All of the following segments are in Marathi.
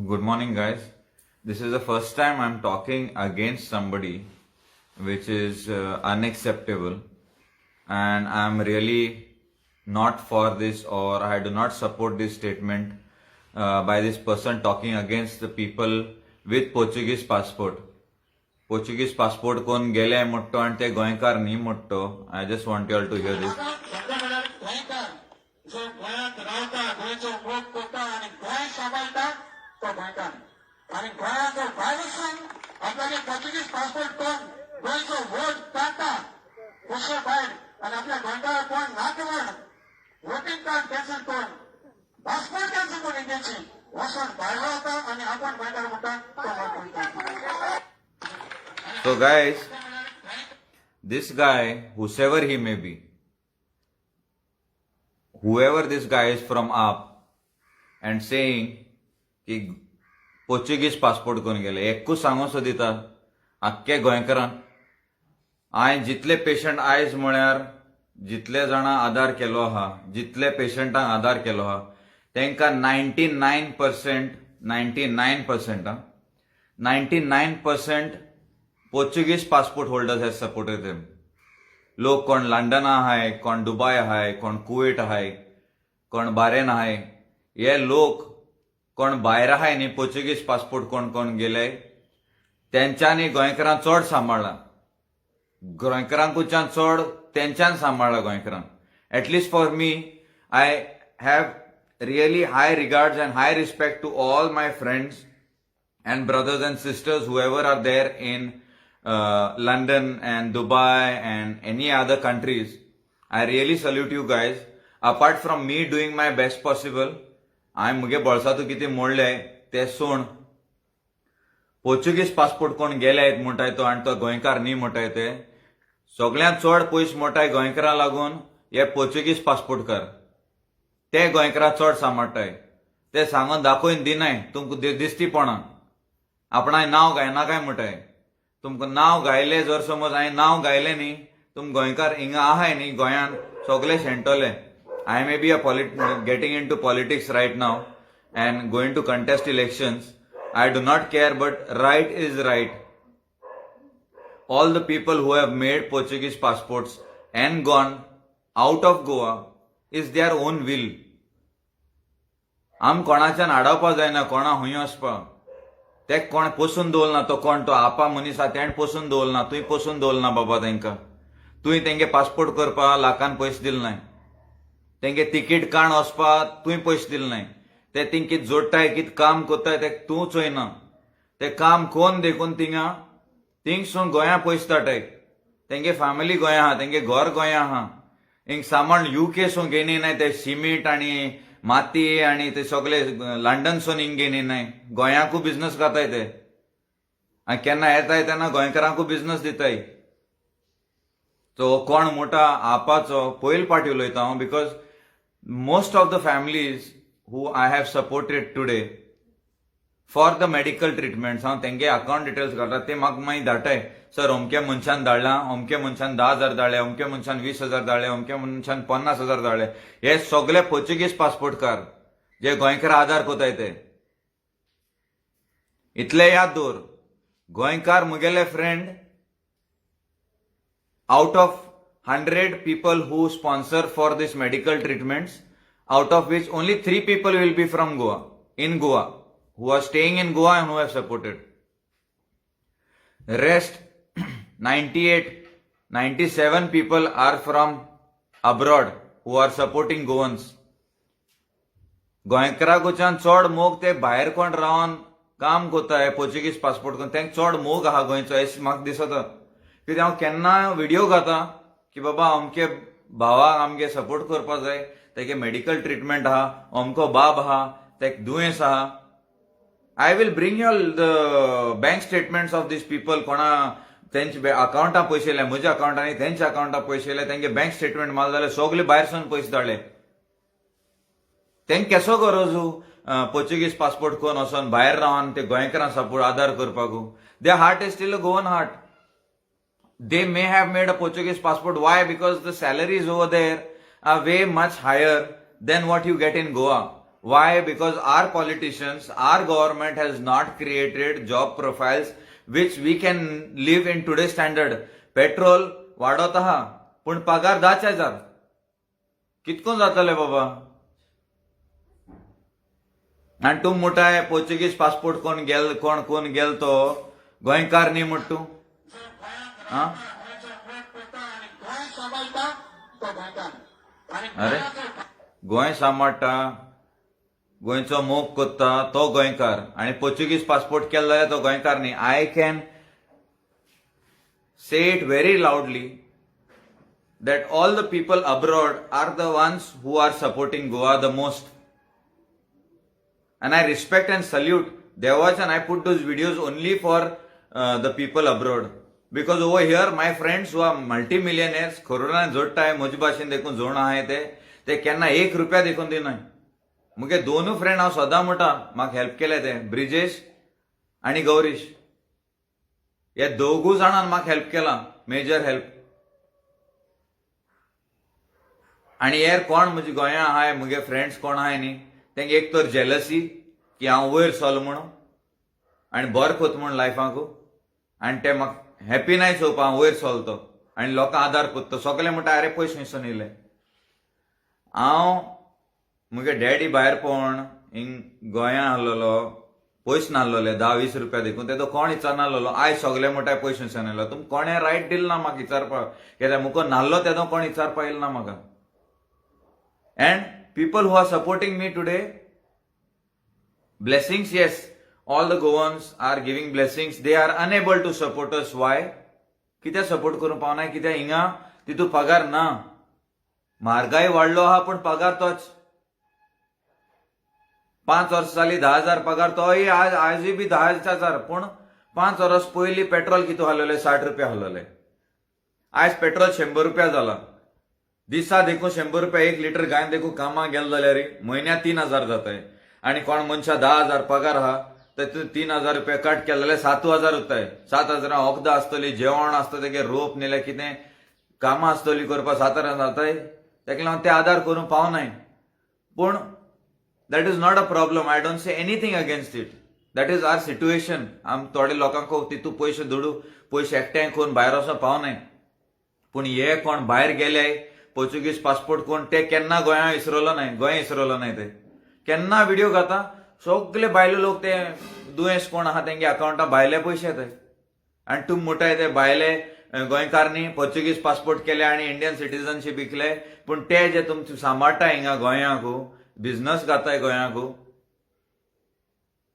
Good morning, guys. This is the first time I'm talking against somebody, which is unacceptable, and I'm really not for this, or I do not support this statement by this person talking against the people with Portuguese passport. Portuguese passport कोण गेले म्हणतो आणि ते गोंयकार न्ही म्हणतो. I just want you all to hear this. जो गोंयांत रावता गोंयचो मोग करता आनी गोंय सांबाळटा तो गोंयकार आनी गोंयाचो भायर वचून आपल्यागे पोर्तुगीज पासपोर्ट कोण गोंयचो वोट काडटा कसो भायर आनी आपल्या गोंयकार कोण ना केवळ वोटींग कार्ड कॅन्सल कोण पासपोर्ट कॅन्सल कोण इंडियेची वचून भायर रावता आनी आपण गोंयकार म्हणटा तो गोंयकार. So guys, this guy, whoever he may be, whoever this guy is from up and saying की पोर्चुगीज पासपोर्ट कोण गेले एकूच सांगो सो दिता आख्खे गोंयकारांक हांवें जितले पेशंट आयज म्हळ्यार जितले जाणां आदार केलो आहा जितले पेशंटांक आदार केलो आहा तांकां 99% Portuguese passport holders has supported them. लोक कोण लंडन आहाय, कोण दुबय आहाय, कोण कुवेट आहाय, कोण बारेन आहाय, हे लोक कोण भायर आहाय न्ही पोर्चुगीज पासपोर्ट कोण कोण गेले तेंच्यांनी गोंयकारांक चड सांबाळ्ळा. गोंयकारांकूच्यान चड तेंच्यान सांबाळ्ळा गोंयकारांक. At least for me I have really high regards and high respect to all my friends and brothers and sisters whoever are there in London and Dubai and any other countries. I really salute you guys. Apart from me doing my best possible, I'm मुगे बोळसातू किती मोडले ते सोड पोर्चुगीज पासपोर्ट कोण गेले म्हणटाय तो आणि तो गोंयकार न्ही म्हणटाय ते सगळ्यांत चड पयस मोठाय गोंयकारां लागून हे पोर्चुगीज पासपोर्टकार ते गोंयकारां चड सांबाळटाय. ते सांगून दाखोवन दिनाय तुमकां दिसतीपणां आपणाय नाव गायना काय म्हणटाय. तुमकां नाव गायले जर समज हांवें नाव गायलें न्ही तुम गोंयकार हिंगा आहाय न्ही गोंयान सगळे शेणटले. I may be getting into politics right now and going to contest elections. I do not care but right is right. All the people who have made Portuguese passports and gone out of Goa is their own will. आम कोणाच्यान आडावपा जायना कोणा हूंय वचपा. ते कोण पोसून दवरना तो कोण तो आपा मनीस आहा तेण पोसून दवरना तुवें पोसून दवरना बाबा तांकां. तुवें तेंगे पासपोर्ट करपा लाखान पयशे दिले नाय. तेंगे तिकीट काण वचपा तुवें पयशे दिले नाय. ते थिंग कितें जोडटाय कितें काम कोत्ताय ते तूं चोयना. ते काम कोण देखून थिंगसून गोंया पयशे धाडटाय. तेंगे फॅमिली गोंया आहा तेंगे घर गोंया आहा. हिंग सामान UK सून घेवन येनाय ते सिमीट आनी माती आणि ते सगळे लंडन सून हिंग घेवन येनाय. गोंयाकू बिझनेस करताय ते आनी केन्ना येताय तेन्ना गोंयकारांकू बिझनेस दिताय. सो कोण मोठा आपाचो पयल पाटी उलयता हांव because most of the families who I have supported today for the medical treatments हांव तेंगे अकाउंट डिटेल्स घालता ते म्हाका मागीर धाडटाय. सर अमके मनशान धाडला अमके मनशान 10,000 धाडले अमके मनशान 20,000 धाडले अमके मनशान 50,000 धाडले. हे सगळे पोर्चुगीज पासपोर्टकार जे गोंयकार आदार कोताय ते. इतले याद दवर गोंयकार मुगेले friend out of 100 people who sponsor for this medical treatments, out of which only 3 people will be from Goa, in Goa, who are staying in Goa and who have supported. Rest 97 people are from abroad who are supporting Goans. गोंयकारांकूच्यान चड मोग ते भायर कोण रावन काम कोत्ताय पोर्चुगीज पासपोर्ट कोण तेंक चड मोग आहा गोंयचो अशें म्हाका दिसता. कित्याक हांव केन्ना व्हिडिओ घाता की बाबा अमके भावाक आमगे सपोर्ट करपा जाय तेगे मेडिकल ट्रिटमेंट आहा अमको बाब आहा तेक दुयेंस आहा. I will bring you all the bank statements of these people. कोणा तेंचे अकाउंटां पयशे येयले म्हज्या अकाउंटांनी तेंच्या अकाउंटां पयशे येयले तेंगे बँक स्टेटमेंट माल जाल्यार सगळे भायरसून पयशे धाडले. तेंक केसो गरजू पोर्चुगीज पासपोर्ट कोण वचोन भायर रावन ते गोंयकारांक सपोर्ट आदार करपाकू. The heart is still a Goan heart. They may have made a Portuguese passport. Why? Because the salaries over there are way much higher than what you get in Goa. Why? Because our politicians, our government has not created job profiles which we can live in today's standard. Petrol वाडत आहा पण पगार 10,000 कितको जातले बाबा. आणि तू मोठाय पोर्चुगीज पासपोर्ट कोण गेल तो गोंयकार न्ही म्हट तू. जो भयानक गोंयचो वोट करता आणि गोंय सांबाळटा तो गोंयकार आणि अरे गोंयाचो गोंय सांबाळटा गोंयचो मोग कोत्ता तो गोंयकार आणि पोर्चुगीज पासपोर्ट केला जाल्यार तो गोंयकार न्ही. I can say it very loudly that all the people abroad are the ones who are supporting Goa the most. And I respect and salute Devach, and I put those videos only for the people abroad. Because over here, my friends who are multi-millionaires, corona जोडटा है म्हजे भाशेन देखून जोड आहाय ते केन्ना 1 रुपया देखून दिनाय. मुगे दोनू फ्रेंड हांव सदां म्हणटा म्हाका हेल्प केले ते ब्रिजेश आणि गौरीश. या दोगू जाणांन म्हाका हेल्प केला, मेजर हेल्प. आणि हेर कोण म्हजे गोंया आहाय मुगे फ्रेंड्स कोण आहाय न्ही तेंगे एक तर जेलसी की हांव वयर सोल म्हणून आनी बर कोत म्हूण लायफाकू. आनी ते म्हाका हॅपी नाय चोवपा हांव वयर सोलतो आनी लोकांक आदार कोत्तो. सगळे म्हणटा अरे पयस खंयसून येयले. हांव मुगे डॅडी भायर पोवन हिंग गोंया आहलोलो पयस नासलोले 10-20 रुपया देखून ते तो कोण विचारनासलो. आयज सगळे म्हणटा पयस खंयसून येयलो. तुमकां कोणें रायट दिल ना म्हाका विचारपाक कित्याक मुको नासलो तेदो कोण विचारपा येयल ना म्हाका. And people who are supporting me today, blessings, yes, all the Goans are giving blessings. They are unable to support us. Why? कित्याक सपोर्ट करूंक पावनाय कित्याक हिंगा तितू पगार ना. म्हारगाय वाडलो आहा पण पगार तोच. 5 वर्स जाली 10,000 पगार तोय आजूय बी 10,000 पूण 5 वर्स पयलीं पेट्रोल कितू हालले 60 रुपया हालले. आयज पेट्रोल 100 रुपया जाला. दिसा देखून 100 रुपया 1 लिटर गायन देखून कामाक गेल जाल्यार म्हयन्याक 3,000 जाताय. आनी कोण मनशा 10,000 पगार आहा तातूंत 3,000 रुपया कट केले जाल्यार 7,000 उरताय. 7,000 वखदां आसतली, जेवण आसता तेगे रोप नेल्यार कितें कामां आसतली करपाक 7,000 जाताय. ताका लागून ते आदार करूंक पावनाय. पूण that is not a problem. I don't say anything against it. That is our situation. आम थोडे लोकांक तितू पयशे धडू पयशे एकठांय करून भायर वचोंक पावनाय. पूण हे कोण भायर गेले पोर्चुगीज पासपोर्ट कोण ते केन्ना गोंया विसरलो नाय. गोंय विसरलो नाय. ते केन्ना व्हिडिओ घाता सगळे भायले लोक ते दुयेंस कोण आहा तेंगे अकाउंटा भायले पयशे येताय. आनी तुम म्हणटाय ते भायले गोंयकारनी पोर्चुगीज पासपोर्ट केले आनी इंडियन सिटीजनशीप विकले. पूण ते जे तुमचे सांबाळटा हिंगा गोंयाकू बिझनेस घाताय गोंयाकू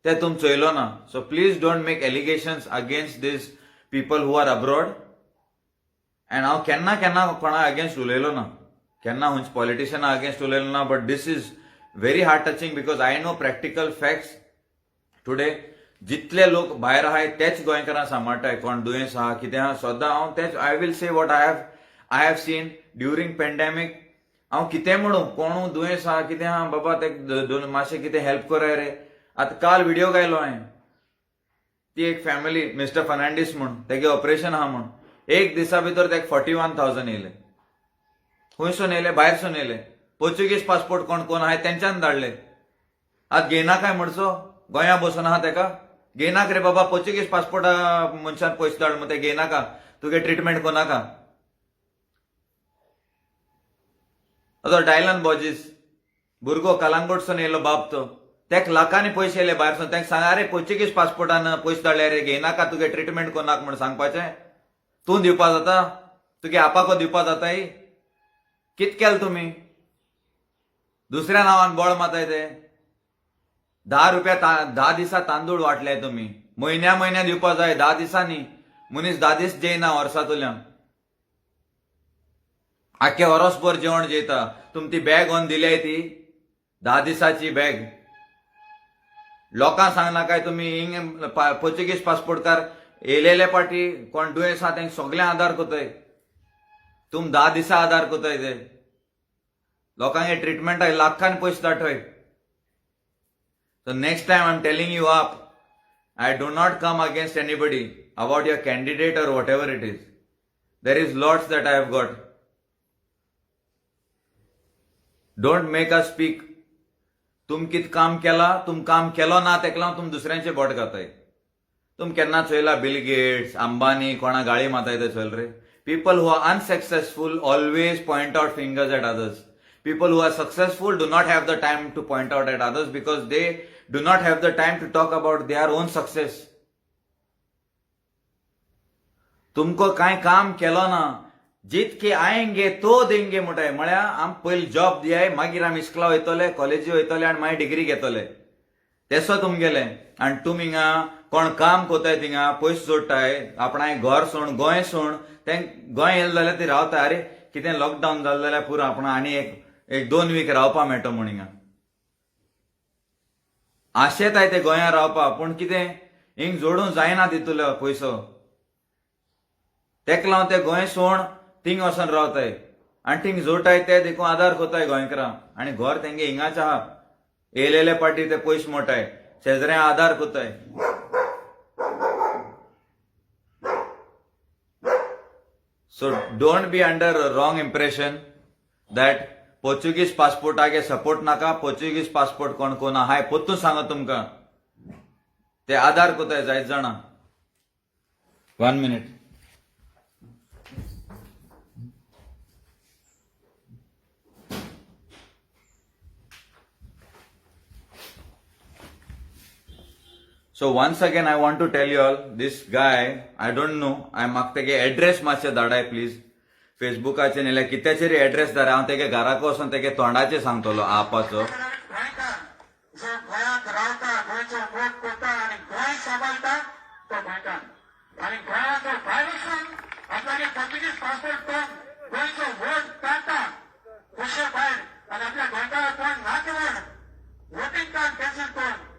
ते तुम चोयलो ना. So please don't make allegations against these people who are abroad. End हांव केन्ना कोणा अगेन्स्ट उलयलो ना. केन्ना हुंच पॉलिटिशियना अगेन्स्ट उलयलो ना. But this is very heart touching because I know practical facts. Today जितले लोक भायर आहाय तेच गोंयकारांक सांबाळटाय. कोण दुयेंस आहा कितें आहा सद्दां हांव तेच I will say what I have seen during pandemic. हांव कितें म्हणू कोणू दुयेंस आहा कितें आहा बाबा ते मातशें कितें हेल्प कराय रे. आतां काल व्हिडिओ घायलो हांवें. ती एक फॅमिली मिस्टर फर्नांडीस म्हूण तेगे ऑपरेशन आहा म्हूण 1 दिसा भितर तेका 41,000 येयले. खंयसून येयले भायरसून येयले. पोर्चुगीज पासपोर्ट कोण आहाय तेंच्यान धाडले. आतां घेयना काय म्हणचो गोंया बसून आहा तेका घेयनाक रे बाबा. पोर्चुगीज पासपोर्ट मनशान पयशे धाड म्हूण ते घेयनाका तुगे ट्रिटमेंट कोनाका. तो डायलन बॉजीस भुरगो कलांगूटसून येयलो बाब तो तेका लाखांनी पयशे येयले भायरसून. तेका सांगा अरे पोर्चुगीज पासपोर्टान पयशे धाडले रे घेयनाका तुगे ट्रिटमेंट कोनाक म्हूण सांगपाचें. तूं दिवपा जाता तुगे आपाको दिवपा जाताय. कित केलें तुमी दुसऱ्या नांवान बोळ माताय ते. 10 रुपया 10 दिसा तांदूळ वाटले तुमी. म्हयन्या दिवपा जाय 10 दिसांनी. मनीस 10 दीस जेयना वर्सांतल्यान. आख्खे वरसभर जेवण जेयता. तुम ती बॅग व्हरून दिल्याय ती 10 दिसाची बॅग. लोकांक सांगना काय तुमी हिंग पोर्चुगीज पासपोर्टकार येयलेले पाटी कोण दुयेंस आहा तेंक सगळ्यांक आदार कोताय. तुम 10 दिसा आदार कोताय ते. लोकांक हे ट्रिटमेंटाक लाखांनी पयशे धाडटय. So next time I am telling you up I do not come against anybody about your candidate or whatever it is. There is lots that I have got. Don't make us speak. तुम कित काम केला, तुम काम केलो ना तेका लागून तुम दुसऱ्यांचे बोट घाताय. तुम केन्ना चोयला बिल गेट्स, अंबानी कोणा गाळी माताय ते चोयल रे. People who are unsuccessful always point out fingers at others. People who are successful do not have the time to point out at others because they do not have the time to talk about their own success. तुमको काय काम केलो ना, जितके आएंगे तो देंगे म्हणटाय. म्हळ्यार आम पयली जॉब दियाय, मागीर आमी इस्कला वयतले, कॉलेजी वयतले आनी मागीर डिग्री घेतले. तेसो तुमगेले. आनी तुम हिंगा कोण काम कोताय थिंगा पयस जोडटाय, आपणाय घर सोड, गोंय सोड, ते गोंय येयले जाल्यार ती रावताय. अरे कितें लॉकडावन जालें जाल्यार पुरो आपण आनी एक 2 वीक रावपा मेळटा म्हण हिंगा. आशेताय ते गोंया रावपा, पूण कितें हिंग जोडूं जायना तितूलो पयसो. तेका लागून ते गोंय सोड थिंग वचून रावताय आनी थिंग जोडटाय ते देखून आदार कोताय गोंयकारां. आनी घर तेंगे हिंगाच आहा. येयलेले पाटी ते पयस मोटाय, शेजऱ्या आदार कोताय. So don't be under a wrong impression that Portuguese passportage support naka. Portuguese passport कोण कोण आहाय पोत्तू सांगा तुमका. ते आधार कोताय जायत जाणा. 1 minute. So once again I want to tell you all, this guy, I don't know, I म्हाका तेगे एड्रेस मातशें धाडाय प्लीज. फेसबुकाचेर नाल्यार कित्याचेर एड्रेस धाडाय, हांव तेगे घराक वचून तेगे तोंडाचेर सांगतलो आपाचो. गोंयकार जो गोंयांत रावता, गोंयचो वोट करता आनी गोंय सांबाळटा तो गोंयकार. आनी गोंयाचो भायर वचून आपल्यागे पोर्तुगीज पासपोर्ट करून गोंयचो वोट काडटा खुशे भायर आनी आपल्या गोंयकाराक कोण ना करून वोटींग कार्ड कॅन्सल करून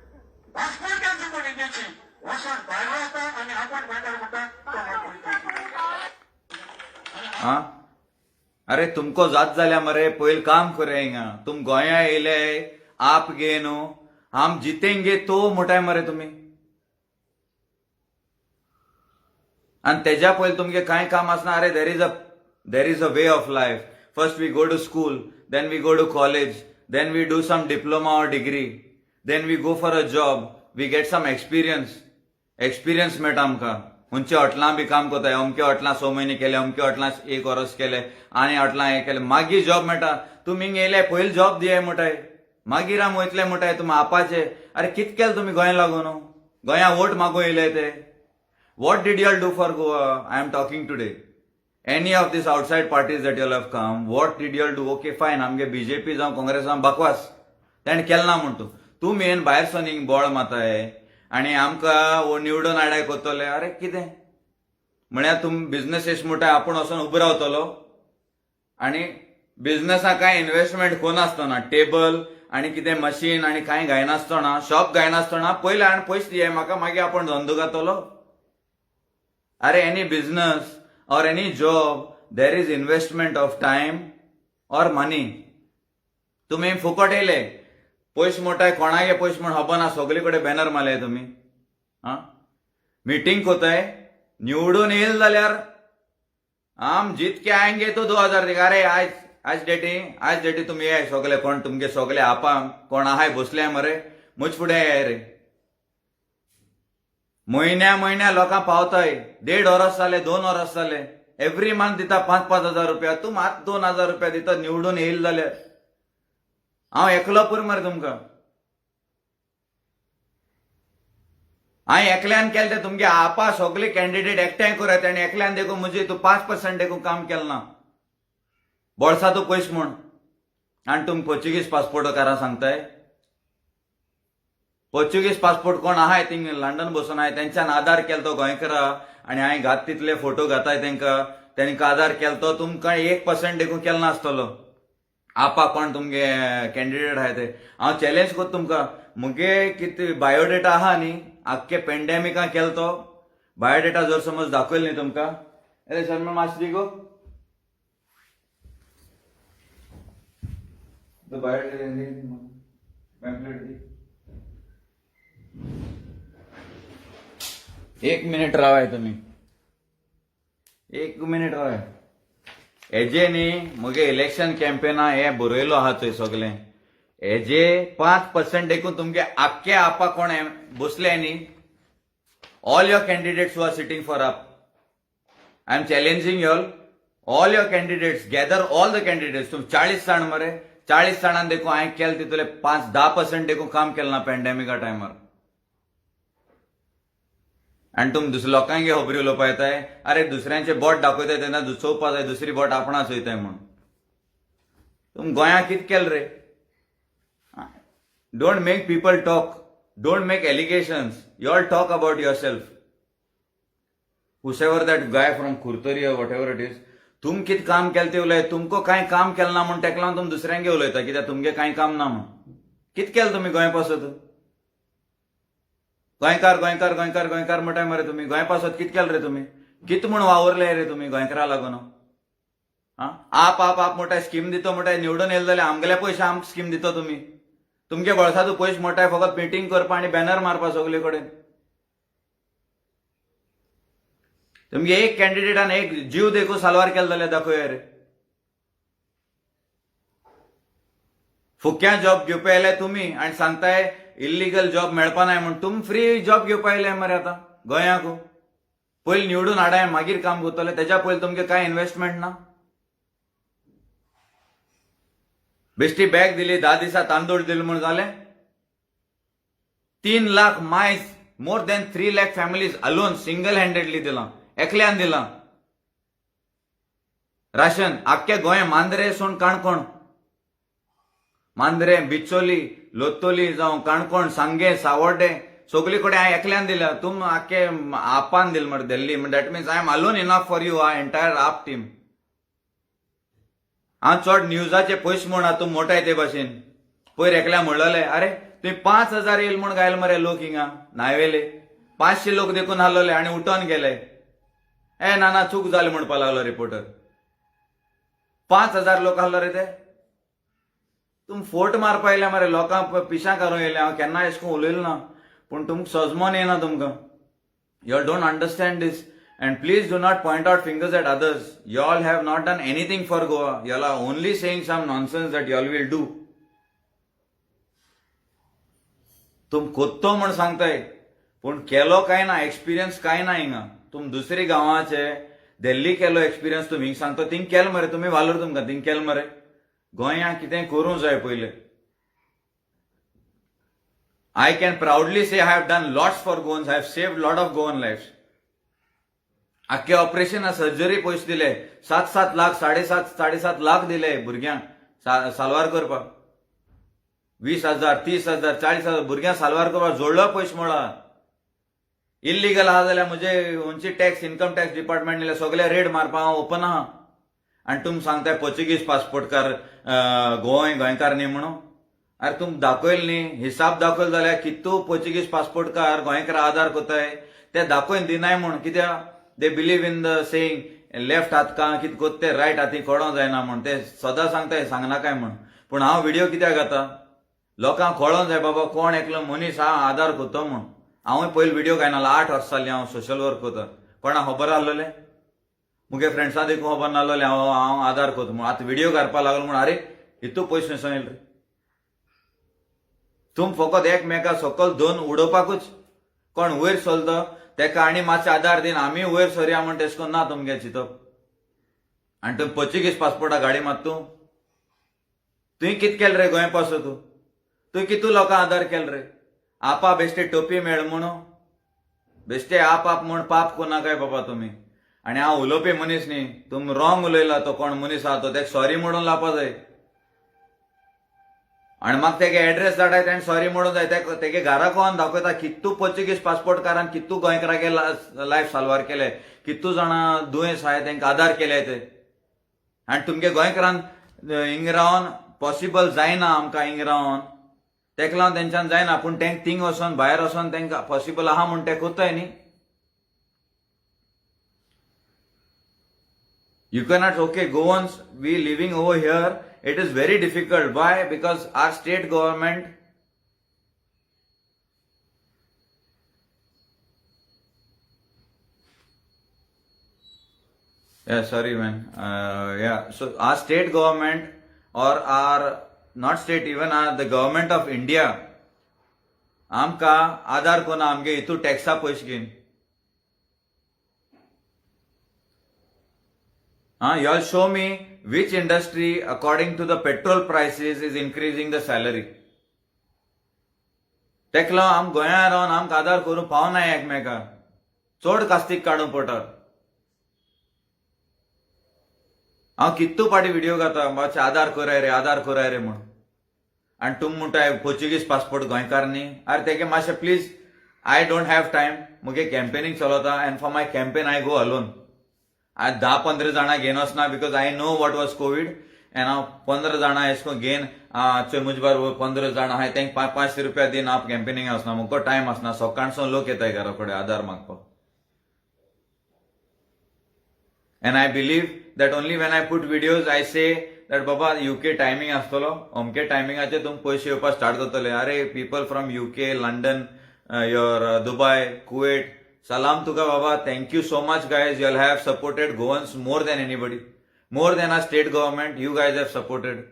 पासपोर्ट कॅन्सल करून इंडियेची वचून भायर रावता आनी आपण गोंयकार म्हणटा तो गोंयकार. हा अरे तुमको जात जाल्या मरे पयल काम करे हिंगा. तुम गोंया येयले आप गे न्हू, हम जितेंगे तो म्हणटाय मरे तुमी. आनी तेज्या पयलीं तुमगे कांय काम आसना. अरे there is a way of life. First we go to school, then we go to college, then we do some diploma और degree, then we go for a job, we get some experience मेळटा आमकां. खंयच्या हॉटेलां बी काम कोताय, अमके हॉटेलां 6 म्हयने केले, अमके हॉटेलां 1 वर्स केले, आनी हॉटेलां हें केलें, मागीर जॉब मेळटा. तुमी हिंग येयले पयलीं जॉब दियाय म्हणटाय, मागीर आम वयतले म्हणटाय तुमी आपाचे. अरे कित केलें तुमी गोंया लागून? गोंया वोट मागूं येयले ते. What did you all do for Goa? I am talking today. Any of these outside parties that you all have come, what did you all do? Okay fine, आमगे बीजेपी जावं काँग्रेस जावं बकवास, तेणें केलें ना म्हणटा. तुमी येवन भायर सोन हिंग बोळ माताय आनी आमकां निवडून हाडाय कोत्तले. अरे कितें म्हळ्यार तुम बिझनेस म्हणटाय आपूण वचून उबो रावतलो आनी बिझनेसाक कांय इन्व्हेस्टमेंट कोनासतना, टेबल आनी कितें मशीन आनी कांय घायनासतना, शॉप घायनासतना पयलीं हाडून पयशे दियाय म्हाका, मागीर आपूण धंदो घातलो. अरे एनी बिझनेस और any job there is investment of time और मनी. तुमी फुकट येयले पयशे म्हणटाय, कोणागे पयशे म्हण खबर ना, सगळे कडेन बॅनर मारले तुमी. मिटींग कोताय, निवडून येयल जाल्यार आम जितके आएंगे तो 2000 दिगा. अरे आज डेटी तुमी ये सगळे कोण तुमगे सगळे आपा कोण आहाय बसले मरे मुज फुडें ये रे. म्हयन्या लोकां पावताय. 1.5 वर्स जाले, 2 वर्स जाले, एव्हरी मंथ दिता 5-5 हजार रुपया. तूं मात 2 हजार रुपया दिता निवडून येयल जाल्यार. हांव एकलो पुरो मरे तुमकां. हांवें एकल्यान केलें तें तुमगे आपा सगळे कॅन्डिडेट एकठांय करात आनी एकल्यान देखून म्हणजे तूं 5% देखून काम केलें ना. बोळसा तूं पयस म्हूण आनी तुमी पोर्चुगीज पासपोर्टकारां सांगताय. पोर्चुगीज पासपोर्ट कोण आहाय थिंग लंडन बसून आहाय, तेंच्यान आधार केलो तो गोंयकारा आनी हांवें घात तितले फोटो घाताय तेंकां आधार केलो तो. तुमकां 1% देखून केलो नासतलो. आपा कोण तुमगे कॅन्डिडेट आहाय ते हांव चॅलेंज कोत्ता तुमकां. मुगे कितें बायोडेटा आहा न्ही, आख्खे पॅन्डेमिकां केलो तो बायोडेटा जर समज दाखयलो न्ही तुमकां. अरे शर्मा मातशें दी गो बायोडेटा. 1 मिनिट रावाय तुमी, 1 मिनिट रावाय. हेजे न्ही मुगे इलेक्शन कॅम्पेना हे बरयलो आहा थंय सगळें. हे जे 5% देखून तुमगे आख्खे आपा कोण बसले न्ही, all your candidates who are sitting for up, I am challenging you all your candidates, gather all the candidates. तुम 40 जाण मरे, 40 जाणांनी देखून हांवें केलें तितूंतले 5-10% देखून काम केलें ना पॅन्डेमिका टायमार. आनी तुम लोकांगे खबरी उलोवपा येताय, अरे दुसऱ्यांचे बोट दाखयताय तेन्ना चोवपा जाय दुसरी बोट आपणा चोयताय म्हूण. तुम गोंयांत कितें केलें रे? Don't make people talk, don't make allegations, you all talk about yourself. Whoever that guy from Kurtari or whatever it is, तुम कित काम केलं ते उलय, तुमको कांय काम केलं ना म्हणून तेका लागून तुम दुसऱ्यांगे उलयता कित्याक तुमगे कांय काम ना म्हणून. कित केलं तुम्ही गोंय पासत? गोंयकार गोंयकार गोंयकार गोंयकार म्हणटाय मरे तुम्ही. गोंय पासत कित केलं रे तुम्ही? कित म्हूण वावरले रे तुम्ही गोंयकारा लागून? आप आप आप मोठा स्कीम दितो मोठा निवडून येयले जाल्यार आमगेले पयशे आमकां स्कीम दितो तुम्ही. तुमगे बळसाचो पयशे मोठाय फकत मिटींग करपा आनी बॅनर मारपा सगळे कडेन. तुमगे एक कॅन्डिडेटान एक जीव देखून सालवार केलो जाल्यार दाखय रे. फुक्या जॉब घेवपा आयले तुम्ही आनी सांगताय इल्लीगल जॉब मेळपा नाय म्हणून. तुम फ्री जॉब घेवपा आयले मरे आतां गोंयाक. पयलीं निवडून हाडाय मागीर काम करतले, तेच्या पयलीं तुमगे कांय इन्व्हेस्टमेंट ना. बेश्टी बॅग दिली, 10 दिसा तांदूळ दिले म्हणून जालें. 3 लाख मायज, more than 3 lakh families alone single handedly दिलां, एकल्यान दिलां राशन. आख्खे गोंय मांद्रे सोडून काणकोण, मांद्रे, बिचोली, लोत्तोली जावं काणकोण, सांगे, सावर्डे सगळी कडेन हांवें एकल्यान दिला. तुम आख्खे आपान दिल मरे Delhi. That means I am alone enough for you, a entire AAP team. हांव चड न्यूजाचे पयशे म्हूण तूं मोठाय ते भाशेन. पयर एकल्या म्हणलेले अरे तुवें 5,000 येयले म्हूण गायले मरे लोक हिंगा न्हायवेले. 500 लोक देखून हाडलेले आनी उठोन गेले. ना चूक जाली म्हणपा लागलो रिपोर्टर. 5,000 लोक हाडलो रे ते. तुम फोट मारपा येयले मरे लोकांक पिशां कारूं येयले. हांव केन्ना अशें करून उलयलो ना, पूण तुमकां सजमोन येना तुमकां. You all don't understand this. And please do not point out fingers at others. You all have not done anything for Goa. You all are only saying some nonsense that you all will do. तुम कोत्तो म्हण सांगताय पूण केलो काय ना, एक्सपिरियन्स काय ना हिंगा. तुम दुसरी गांवाचे दिल्ली केलो एक्सपिरियन्स तुम हिंग सांगता. थिंग केल मरे तुम्ही वालोर तुमकां थिंग केल मरे. गोंया कितें करूं जाय पयले. I can proudly say I have done lots for Goans. I have saved lot of Goan lives. आख्खे ऑपरेशन सर्जरी पयशे दिले 7-7 लाख 7.5 लाख दिले भुरग्यांक सालवार करपाक. 20,000 30,000 40,000 भुरग्यांक सालवार करपाक जोडलो पयशे मोळा. इल्लीगल आहा जाल्यार म्हजे खंयची टॅक्स इन्कम टॅक्स डिपार्टमेंट सगळे रेड मारपा हांव ओपन आहा. आनी तुम सांगताय पोर्चुगीज पासपोर्टकार गोंयकार न्ही म्हणून. अरे तुम दाखयल न्ही, हिसाब दाखयल जाल्यार कितू पोर्चुगीज पासपोर्टकार गोंयकार आधार कोताय ते दाखोवन दिनाय म्हूण. कित्याक they believe in the saying left हात का कितें कोत्ता ते रायट हाती कळो जायना म्हूण. ते सदां सांगताय सांगनाकाय म्हूण. पूण हांव व्हिडिओ कित्याक घाता, लोकांक कळों जाय बाबा कोण एकलो मनीस हा आधार कोत्तो म्हूण. हांवूय पयलीं व्हिडिओ घायनासलो 8 वर्सां जालीं हांव सोशल वर्क कोता. कोणा खबर आहलोले, मुगे फ्रेंड्सां देखून खबर नासलोलें हांव आधार कोता म्हूण. आतां व्हिडिओ घालपा लागलो म्हूण अरे हितू पयशे खंयसून येयले रे. तुम फकत एकमेका सकयल दोन उडोवपाकूच. कोण वयर चलता तेका आनी मातशे आधार दिन आमी वयर सरया म्हण तेश कोन्न ना तुमगे चिंतप. आनी तुमी पोर्चुगीज पासपोर्टा गाडी मात तूं. तुवें कितें केलें रे गोंय पासत? तुवें कितू लोकांक आधार केले रे? आपा बेश्टे टोपी मेळ म्हणून बेश्टे आप म्हूण पाप कोनाकाय बाबा तुमी. आनी हांव उलोवपी मनीस न्ही. तुम रॉंग उलयला. तो कोण मनीस आहा तो तेका सॉरी म्हणून लावपा जाय. आनी म्हाका तेगे एड्रेस धाडाय ताणें सॉरी म्हणून जाय. तेगे घरा कोण दाखयता कितू पोर्चुगीज पासपोर्टकारान कितू गोंयकारागे लायफ सालवार केले, कितू जाणां दुयेंस आहाय तांकां आधार केले ते. आनी तुमगे गोंयकारान हिंग रावन पॉसिबल जायना आमकां हिंग रावन. तेका लागून तेंच्यान जायना. पूण तेंक थिंग वचोन भायर वचोन तेंकां पॉसिबल आहा म्हूण ते कोत्ताय न्ही. You cannot, okay, Goans, we living over here, it is very difficult. Why? Because our state government so our state government or our not state even the government of India आमकां आधार कोना आमगे हितू टॅक्सा पयशे घेवन you all show me which industry according to the petrol prices is increasing the salary. तेका लागून आम गोंयांत रावन आमकां आदार करूंक पावना एकमेकाक चड कास्तीक काडूंक पडटा. हांव कितू पाटी व्हिडिओ घालता मातशें आधार कराय रे म्हूण आनी तुम म्हणटाय पोर्चुगीज पासपोर्ट गोंयकार न्ही. अरे तेगे मातशें please I don't have time मुगे कॅम्पेनींग चलता end for my campaign I go alone. आज 10-15 जाणां घेवन वचना because I know what was Covid end हांव 15 जाणां एश कोन्न घेवन चोय मुजे बरोबर 15 जाणां आहाय तेंका 500 रुपया दिन हांव कॅम्पेनींग वचना. मुको टायम आसना. सकाळचो लोक येताय घरा कडेन आधार मागपाक. End I believe that only when I put videos I say that baba UK timing आसतलो अमके टायमिंगाचेर तुम पयशे येवपाक स्टार्ट करतले. अरे people from UK, London, your Dubai, Kuwait, salam tuka baba. Thank you so much guys. You all have supported Goans more than anybody, more than our state government. You guys have supported.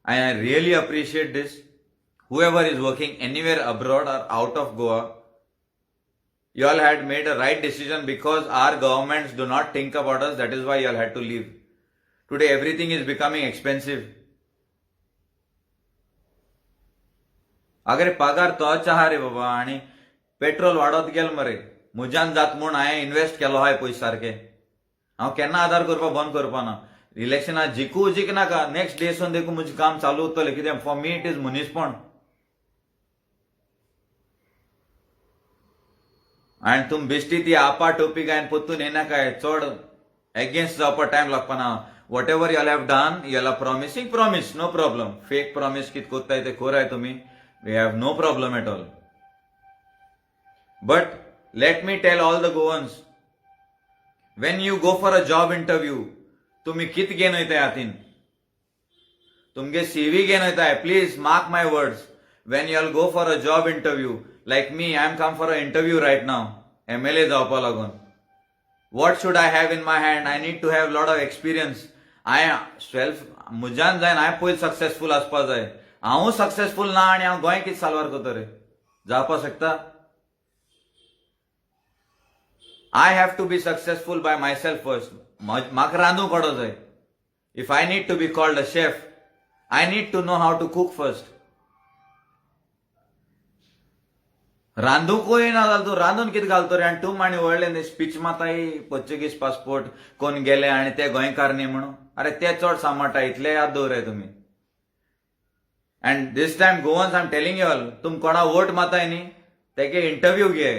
I really appreciate this. Whoever is working anywhere abroad or out of Goa, you all had made a right decision because our governments do not think about us. That is why you all had to leave. Today everything is becoming expensive. अगर पगार तो चाहा रे बाबा आणि पेट्रोल वाडत गेल मरे मुजान जात म्हूण हांवें इन्वेस्ट केलो हाय पयशे सारके. हांव केन्ना आधार करपा बंद करपा ना. इलेक्शनां जिखनाका नेक्स्ट डे सून देखून म्हजें काम चालू उरतलें. कित्याक फॉर मी इट इज मनीसपण. आणि तुम बेश्टी ती आपा टोपी गायन पोत्तून येनाकाय चड एगेन्स्ट जावपा टायम लागपा ना. Whatever you have done you are promising promise no problem. Fake promise कित कोत्ताय ते कोराय तुमी. We have no problem at all. But let me tell all the Goans when you go for a job interview तुमी कित घेवन वयताय हातीन. तुमगे सीवी घेवन वयताय. Please mark my words. When you all go for a job interview like me, I am come for an interview right now. MLA जावपा लागून. What should I have in my hand? I need to have lot of experience. I Muzan जायन हांवें पयलीं सक्सेसफुल आसपा जाय. हांव सक्सेसफुल ना आनी हांव गोंय कितें साल्वार करता रे. जावपा शकता. I have to be successful by myself first. म्हाका रांदूंक कळो जाय. If I need to be called a chef, I need to know how to cook first. रांदूंकूय ना जाल्यार तूं रांदून कितें घालतो रे. आनी तूं आनी व्हडलें स्पीच माताय पोर्चुगीज पासपोर्ट कोण गेले आनी ते गोंयकार न्ही म्हणून. अरे ते चड सांबाळटा. इतले याद दवराय तुमी. And this time Goans I am telling you all तुम कोणा वोट माताय न्ही तेगे इंटरव्यू घे.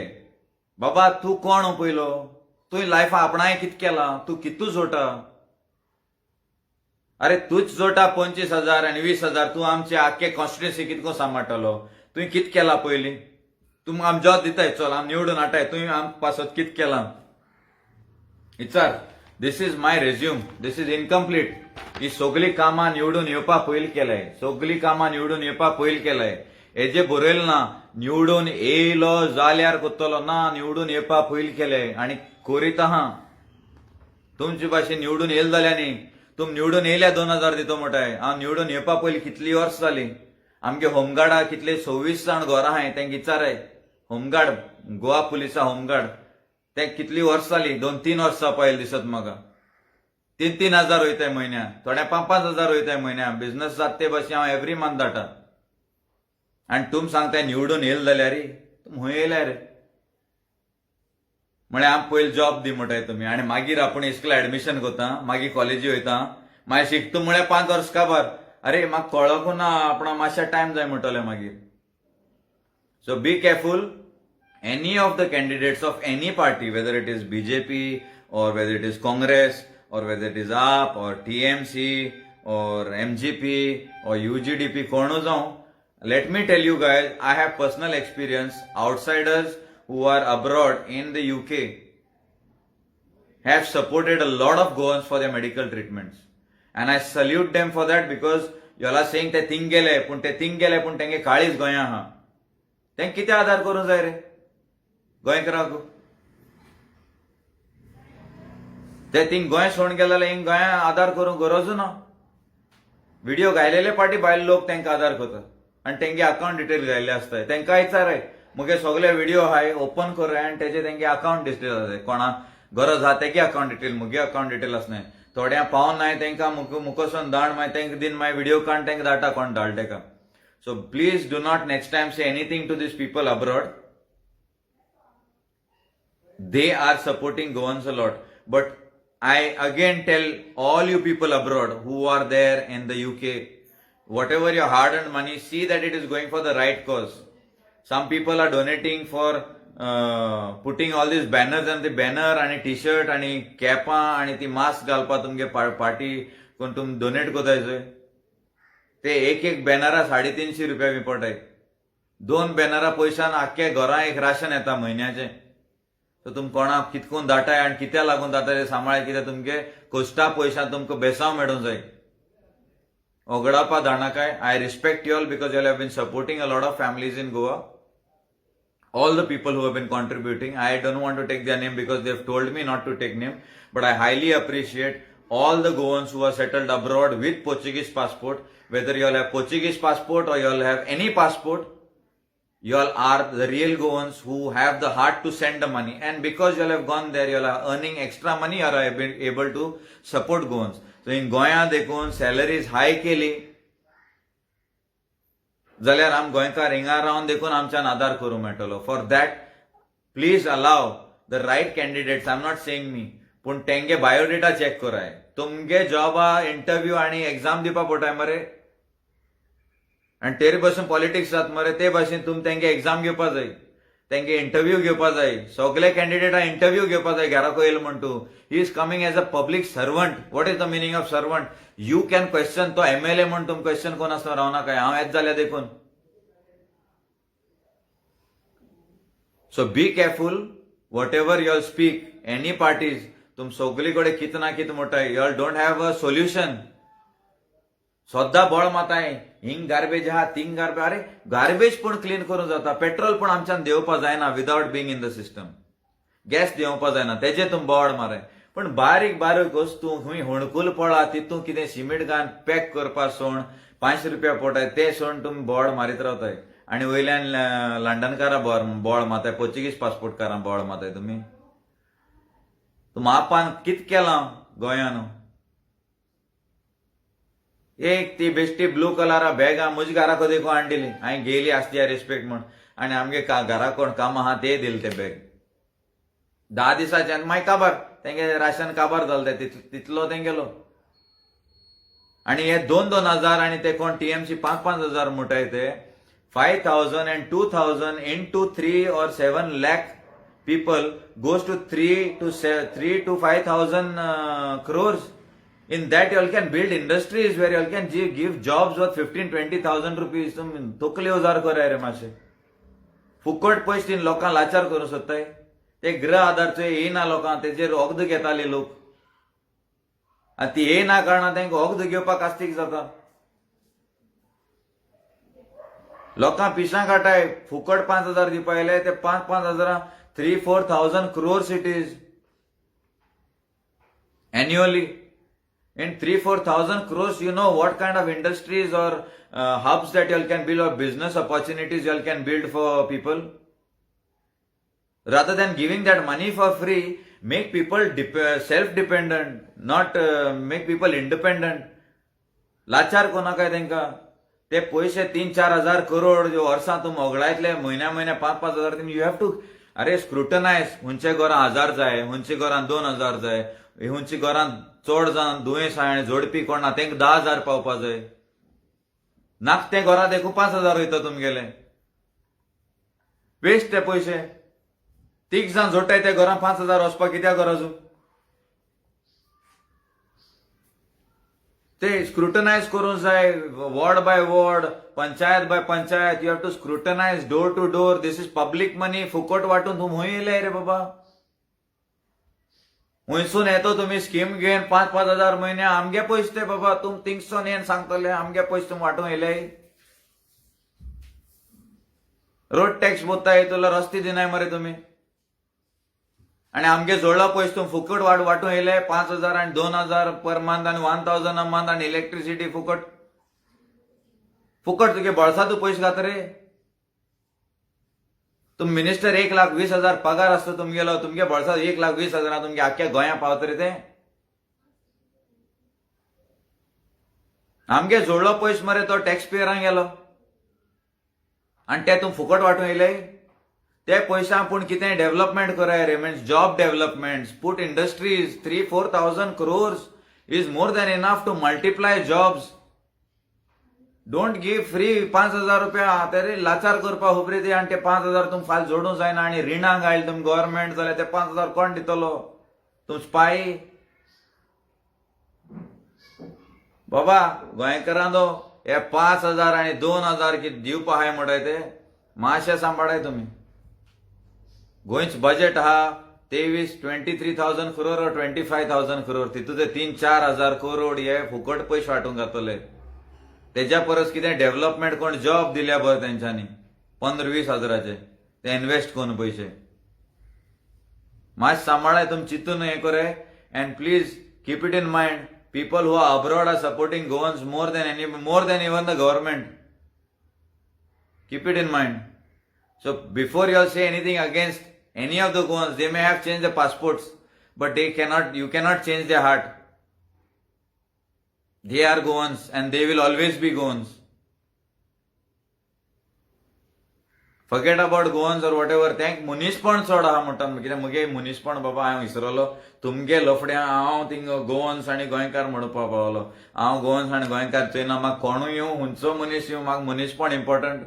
बाबा तूं कोण पयलो. तुवें लायफा आपणाय कितें केलां. तूं कितू जोटा. अरे तूच जोटा 25,000 आनी 20,000. तूं आमचे आख्खे कॉन्स्टिट्युएन्सी कितको सांबाळटलो. तुवें कितें केलां पयलीं. तुम आम जॉब दिताय चल आम निवडून हाडटाय. तुवें आम पासत कितें केलां विचार. This is my resume. This is incomplete. ही सगळीं कामां निवडून येवपा पयलीं केलाय. सगळीं कामां निवडून येवपा पयलीं केलाय. हेजे बरयलें ना निवडून येयलो जाल्यार कोत्तलो ना. निवडून येवपा पयलीं केले आनी करीत आहा. तुमचे भाशेन निवडून येयले जाल्यार न्ही. तुम निवडून येयल्या 2,000 दितो म्हणटाय. हांव निवडून येवपा पयलीं कितलीं वर्स जालीं. आमगे होमगार्डा कितले 26 जाण घरां आहाय तेंका विचाराय. होमगार्ड गोवा पुलिसा होमगार्ड ते कितली वर्स जाली. 2-3 वर्सां पयलीं दिसत म्हाका. 3-3 हजार वयताय म्हयन्याक. थोड्या 5-5 हजार वयताय म्हयन्याक. बिझनस जाता ते भाशेन हांव एवरी मंथ धाडटा. आनी तुम सांगताय निवडून येयले जाल्यार रे तुम खंय येयल्या रे. म्हळ्यार आम पयलीं जॉब दी म्हणटाय तुमी आनी मागीर आपूण इस्कुला एडमिशन करता. मागीर कॉलेजी वयता. मागीर शिकता म्हळ्यार 5 वर्स काबार. अरे म्हाका कळकू ना. आपणा मातशें टायम जाय म्हणटलें मागीर. So be careful. Any of the candidates of any party, whether it is BJP or whether it is Congress or whether it is AAP or TMC or MGP or UGDP, kono jaun, let me tell you guys, I have personal experience. Outsiders who are abroad in the UK have supported a lot of Goans for their medical treatments. And I salute them for that because you all are saying te thing gele, pun te thing gele, pun tenge काळीच गोंया हा. तेंक कितें आदार करूं जाय रे गोंयकाराक. ते थिंग गोंय सोडून गेले जाल्यार हिंग गोंया आदार करूंक गरजू ना. व्हिडिओ घायलेले पाटी भायले लोक तांकां आदार करतात आणि तेंगे अकाउंट डिटेल घायले असताय तांकां विचाराय मुगे सगळे व्हिडिओ हाय ओपन कराय आणि त्याचे तेंगे अकाउंट डिटेल आसाय कोणा गरज आहा तेगे अकाउंट डिटेल मुगे अकाउंट डिटेल आसनाय थोड्या पावन नाय तांकां मुकोसून धाड मागीर तांकां दिन मागीर व्हिडिओ काडून तांकां धाडटा कोण धाड तेका so please do not next time say anything to this people abroad they are supporting Goans a lot. But I again tell all you people abroad who are there in the UK, whatever your hard-earned money, see that it is going for the right cause. Some people are donating for putting all these banners and the banner and t-shirt and कॅपां आणि ती मास्क घालपा तुमगे पार्टी कोण तुम डोनेट कोतायचोय ते एक बॅनरा 350 रुपया बी पडटाय 2 बॅनरा पयशान आख्या घरां एक राशन येता म्हयन्याचे तर तुम कोणाक कितकून दाटाय आणि कित्या लागून दाटाय ते सांबाळाय कित्याक तुमगे कोश्टा पयशां तुमकां बेसांव मेळूंक जाय ओगडापा धाडनाकाय I respect you all because you have been supporting a lot of families in Goa all the people who have been contributing. I don't want to take their name because they've told me not to take name, but I highly appreciate all the Goans who are settled abroad with Portuguese passport. Whether you all have Portuguese passport or you all have any passport, you all are the real Goans who have the heart to send the money. And because you all have gone there, you all are earning extra money or are able to support Goans. So in Goya देखून salaries high केली जाल्यार आम गोंयकार हिंगा रावन देखून आमच्यान आदार करूं मेळटलो for that please allow the right candidates I am not saying मी पूण तेंगे बायोडेटा चेक कराय तुमगे जॉबा इंटरव्यू आणि एग्जाम दिवपा पडटाय मरे आणि तेरे भाशेन पॉलिटिक्स जात मरे ते भाशेन तुम तेंगे एग्जाम घेवपा जाय तेंगे इंटरव्यू घेवपा जाय सगळे कॅन्डिडेटा इंटरव्यू घेवपा जाय घराको येयला म्हण तूं he is coming as a public servant what is the meaning of servant you can question तो एमएलए म्हण तुम क्वेश्चन कोण आसता रावना काय हांव येत जाल्यार देखून so be careful whatever you all speak any parties तुम सगळी कडेन कित ना कित म्हणटाय you all don't have a solution सद्दां बळ माताय हिंग गार्बेज आहा थिंग गार्बेज अरे गार्बेज पण क्लीन करूं जाता पेट्रोल पण आमच्यान देवपा जायना without being in the system gas देवपा जायना तेजे तुम बोवाळ माराय पण बारीक बारीक वस्तू हुंय होणकूल पळा तितून कितें सिमीट घालून पॅक करपा सोण 5 रुपया पडटाय ते सोण तुमी बोवाळ मारीत रावताय आणि वयल्यान लंडनकारां बोवाळ माताय पोर्चुगीज पासपोर्टकारां बोवाळ माताय तुमी तुम आपान कित केलां गोंयान एक ती बेश्टी ब्लू कलरा बॅग आहा म्हज्या घराको देखून हाडली हांवें गेली आसली रिस्पेक्ट म्हण आनी आमगे घरा कोण काम आहा ते दिले ते बॅग 10 दिसाच्यान मागीर काबार तेंगे राशन काबार जालें तितलो तेंगेलो आणि हे 2-2 हजार आणि ते कोण टीएमसी 5-5 हजार म्हणटाय ते 5,000 and 2,000 into 3 or 7 lakh people goes to 3 to 5,000 crores. In that you all can build industries where you all can give jobs worth 15-20,000 rupees. तोकले हजार कराय रे मातशे फुकट पयस लोकांक लाचार करूं सोदताय ते गृह आधारचे येना लोकांक तेजेर वखद घेताले लोक आनी ती येना कारणान तांकां वखद घेवपाक कास्तीक जाता लोकां पिशां काटाय फुकट 5,000 दिवपा येयले ते 5-5 हजारां 3-4,000 crores it is annually. In 3-4,000 crores, you know what kind of industries or hubs that you all can build or business opportunities you all can build for people. Rather than giving that money for free, make people self-dependent, not make people independent. लाचार कोणाकाय तेंका ते पैसे 3-4 हजार करोड जो वर्सां तुम ओगडायतले म्हयन्या 5-5 हजार तुमी यू हॅव टू अरे स्क्रुटनायज हुंचे घरां 1000 जाय हुंचे घरां 2,000 जाय हुंचे घरां चड जावन दुयेंस आनी जोडपी कोण ना तेंका 10,000 पावपा जाय नाक ते घरां देखून 5,000 वयता तुमगेले वेस्ट ते पयशे तीग जावन जोडटाय ते घरां 5,000 वचपाक कित्याक गरजू ते स्क्रुटनायज करूंक जाय ward by ward panchayat by panchayat you have to scrutinize door to door this is public money फुकट वाटून तुम हूंय येयले रे बाबा हुंयसून येतो तुम्ही स्कीम घेवन 5-5 हजार म्हयन्या आमगे पयशे ते बाबा तुम थिंगसून येवन सांगतले आमगे पयशे तुम वाटून येयले रोड टॅक्स बोत्ताय तुला रस्ते दिनाय मरे तुम्ही आणि आमगे जोडला पयशे तुम फुकट वाटून येयले 5,000 आणि 2,000 पर मंथ आणि 1,000 अ मंथ आणि इलेक्ट्रिसिटी फुकट फुकट तुगे बळसा तू पयशे घात रे. तुम मिनिस्टर 1,20,000 पगार असतो तुमगेलो, तुमगे बळसा 1,20,000 तुमगे आख्या गोंया पावत रे ते. आमगे जोडलो पयशे मरे तो टॅक्स पेयरांक गेलो आनी ते तूं फुकट वांटून येयले. ते पयशा पूण कितें डेव्हलपमेंट कराय रे, means job development, put industries. 3,000-4,000 crores is more than enough to multiply jobs. Don't give free 5,000 रुपया तरी लाचार करपा खबरी ती आनी ते 5,000 तुम फाल जोडूं जायना आनी रिणांक आयले तुम गव्हर्मेंट जाल्यार ते 5,000 कोण दितलो? तुम स्पाय बाबा. गोंयकारांनो हे 5,000 आनी 2,000 कितें दिवपा हाय म्हणटाय ते मातशें सांबाळाय तुमी. गोंयच बजेट आहा 23,000 crore or 25,000 crore. तितून ते 3,000-4,000 crore हे फुकट पयशे वांटून घातले. तेज्या परस कितें डेव्हलपमेंट कोण जॉब दिल्या बरं तेंच्यांनी 15-20 हजाराचे ते इन्व्हेस्ट करून पयशे. मातशें सांबाळाय तुम चिंतून हें करे. And please keep it in mind, people who are abroad are supporting Goans more than even the government. Keep it in mind. So before you all say anything against any of the Goans, they may have changed their passports, but you cannot change their heart. They are Goans and they will always be Goans. Forget about Goans or whatever. Thank मुनीसपण चड आहा म्हणटा कित्याक मुगे मुनीसपण बाबा हांव विसरलो. तुमगे लफड्या हांव थिंग गोवन्स आनी गोंयकार म्हणपा पावलो. हांव गोवन्स आनी गोंयकार चोयना. म्हाका कोणूय येवं हुंचो मनीस येवं, म्हाका मुनीसपण important.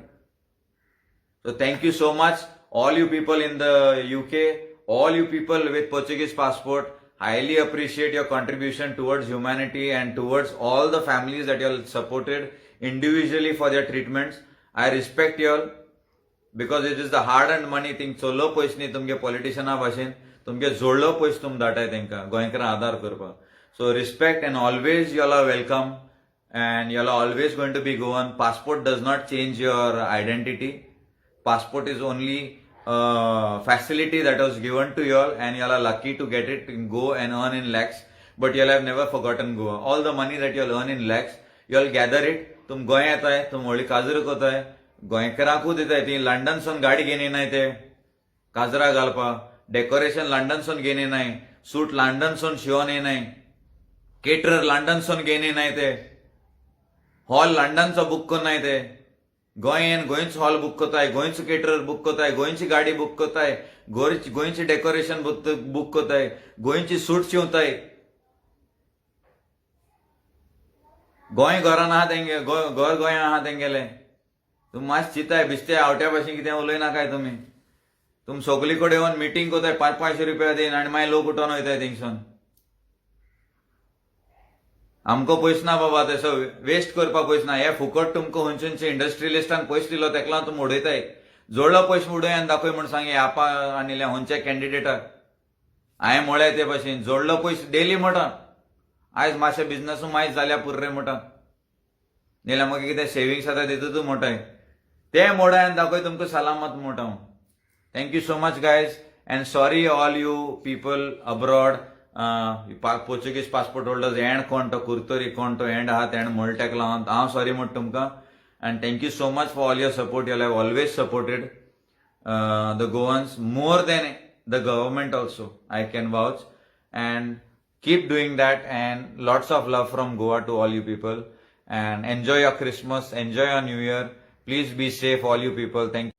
So thank you so much, all you people in the UK, all you people with Portuguese passport. Highly appreciate your contribution towards humanity and towards all the families that you all supported individually for their treatments. I respect you all. Because it is the hard earned money thing. चोलो पयस न्ही तुमगे पॉलिटिशियना भाशेन तुमगे जोडलो पयस तुम धाटाय तेंका गोंयकारां आदार करपाक. So respect and always you all are welcome and you all are always going to be Goan. Passport does not change your identity. Passport is only a facility that was given to you all and you all are lucky to get it and go and earn in lakhs. But you all have never forgotten Goa. All the money that you all earn in lakhs, you all gather it. तुम गोंय येताय, तुम होळी काजर कोताय, गोंयकारांकू दिताय. ती लंडनसून गाडी घेवन येनाय ते काजरा घालपाक, डेकोरेशन लंडनसून घेवन येनाय, सूट लंडनसून शिवून येनाय, केटरर लंडनसून घेवन येनाय ते, हॉल लंडनचो बूक करनाय ते. गोंयन गोंयचो हॉल बूक कोताय, गोंयचो केटरर बूक कोताय, गोंयची गाडी बूक कोताय, गोंयची डेकोरेशन बूक कोताय, गोंयची सूट शिवताय. गोंय घरान आहा तेंगे, घर गोंया आहा तेंगेले. तुम मातशें चिंताय, बिस्ते आवट्या भाशेन कितें उलयनाकाय तुमी. तुम सगली कडेन येवन मिटींग कोताय 500 रुपया दीन आनी मागीर लोक उठोन वयताय थिंगसून. आमको पयस ना बाबा तसो वेस्ट करपा पयस ना. हे फुकट तुमकां खंयचे इंडस्ट्रियलिस्टान पयस दिलो तेका लागून तुमी उडयताय. जोडलो पयस उडय आनी दाखय म्हूण सांग आपा आनिल्या खंयच्या कॅन्डिडेटाक. हांवें म्हळें ते भाशेन जोडलो पयस डेली म्हणटा. आयज मातशें बिझनसूय मायज जाल्या पुर्रे म्हणटा. नाल्यार म्हाका कितें सेविंग्स आतां दितू म्हणटाय ते मोडाय आनी दाखय तुमकां सलामत म्हणटा हांव. Thank you so much guys and sorry all you people abroad, Portuguese passport holders and कोण तो कुर्तोरी कोण तो एंड आहा तेणें म्हणटा लागून हांव सॉरी म्हणटा तुमकां. And thank you so much for all your support. You have always supported the Goans more than the government also, I can vouch. And keep doing that and lots of love from Goa to all you people. And enjoy your Christmas, enjoy your New Year. Please be safe all you people. Thank you.